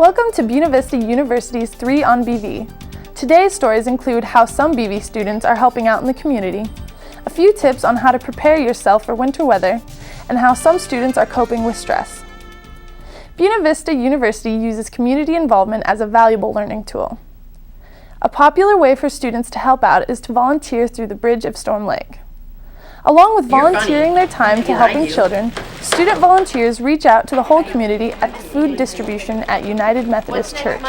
Welcome to Buena Vista University's 3 on BV. Today's stories include how some BV students are helping out in the community, a few tips on how to prepare yourself for winter weather, and how some students are coping with stress. Buena Vista University uses community involvement as a valuable learning tool. A popular way for students to help out is to volunteer through the Bridge of Storm Lake. Along with volunteering their time to helping children, student volunteers reach out to the whole community at the food distribution at United Methodist Church.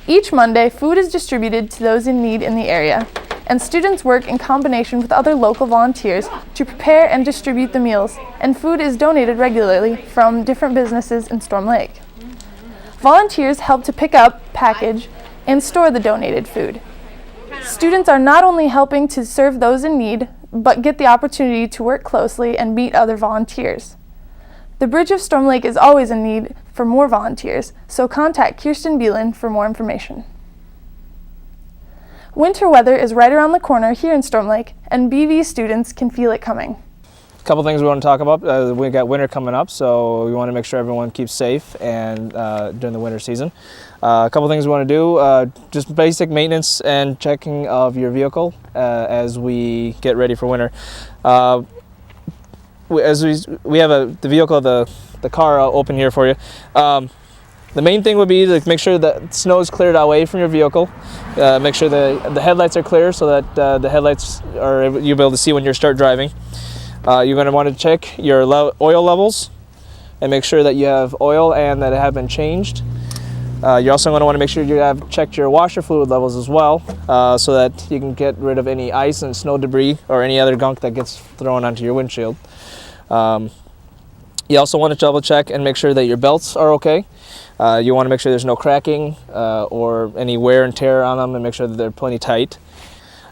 Each Monday, food is distributed to those in need in the area, and students work in combination with other local volunteers to prepare and distribute the meals, and food is donated regularly from different businesses in Storm Lake. Volunteers help to pick up, package, and store the donated food. Students are not only helping to serve those in need, but get the opportunity to work closely and meet other volunteers. The Bridge of Storm Lake is always in need for more volunteers, so contact Kirsten Beelan for more information. Winter weather is right around the corner here in Storm Lake, and BV students can feel it coming. A couple things we want to talk about. We got winter coming up, so we want to make sure everyone keeps safe and during the winter season. A couple things we want to do, just basic maintenance and checking of your vehicle as we get ready for winter. We have the vehicle, the car open here for you. The main thing would be to make sure that snow is cleared away from your vehicle. Make sure the headlights are clear so that the headlights you'll be able to see when you start driving. You're going to want to check your oil levels and make sure that you have oil and that it have been changed. You're also going to want to make sure you have checked your washer fluid levels as well, so that you can get rid of any ice and snow debris or any other gunk that gets thrown onto your windshield. You also want to double check and make sure that your belts are okay. You want to make sure there's no cracking or any wear and tear on them, and make sure that they're plenty tight.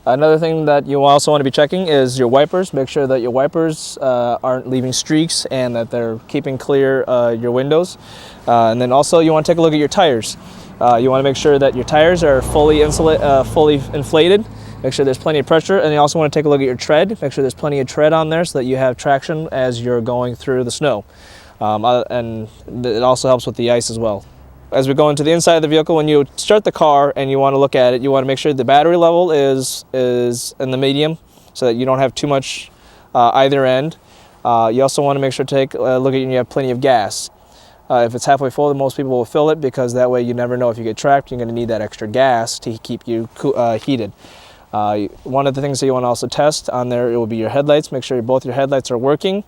Another thing that you also want to be checking is your wipers. Make sure that your wipers aren't leaving streaks and that they're keeping clear your windows. And then also you want to take a look at your tires. You want to make sure that your tires are fully inflated. Make sure there's plenty of pressure, and you also want to take a look at your tread. Make sure there's plenty of tread on there so that you have traction as you're going through the snow. And it also helps with the ice as well. As we go into the inside of the vehicle, when you start the car and you want to look at it, you want to make sure the battery level is in the medium so that you don't have too much either end. You also want to make sure to take a look at you have plenty of gas. If it's halfway full, then most people will fill it, because that way you never know if you get trapped. You're going to need that extra gas to keep you heated. One of the things that you want to also test on there, it will be your headlights. Make sure both your headlights are working,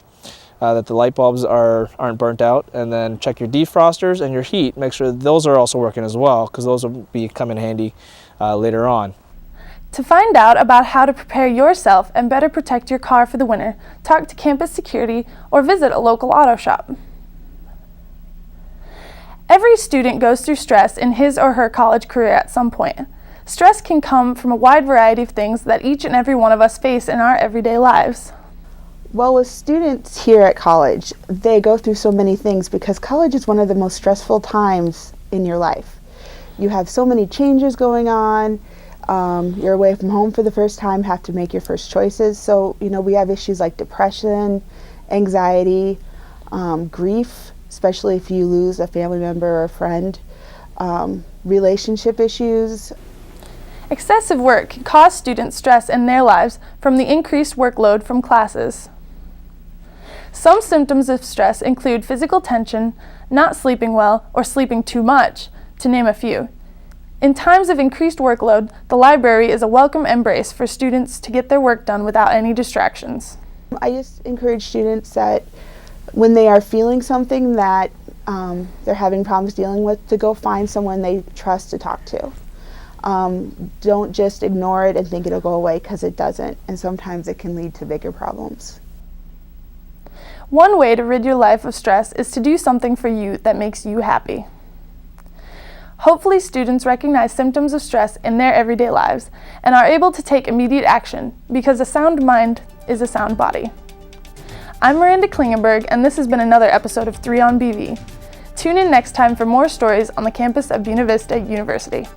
that the light bulbs aren't burnt out, and then check your defrosters and your heat. Make sure those are also working as well, because those will come in handy later on. To find out about how to prepare yourself and better protect your car for the winter, talk to campus security or visit a local auto shop. Every student goes through stress in his or her college career at some point. Stress can come from a wide variety of things that each and every one of us face in our everyday lives. Well, with students here at college, they go through so many things because college is one of the most stressful times in your life. You have so many changes going on. You're away from home for the first time, have to make your first choices. So, we have issues like depression, anxiety, grief, especially if you lose a family member or a friend, relationship issues. Excessive work can cause students stress in their lives from the increased workload from classes. Some symptoms of stress include physical tension, not sleeping well, or sleeping too much, to name a few. In times of increased workload, the library is a welcome embrace for students to get their work done without any distractions. I just encourage students that when they are feeling something that they're having problems dealing with, to go find someone they trust to talk to. Don't just ignore it and think it'll go away, because it doesn't, and sometimes it can lead to bigger problems. One way to rid your life of stress is to do something for you that makes you happy. Hopefully, students recognize symptoms of stress in their everyday lives and are able to take immediate action, because a sound mind is a sound body. I'm Miranda Klingenberg, and this has been another episode of 3 on BV. Tune in next time for more stories on the campus of Buena Vista University.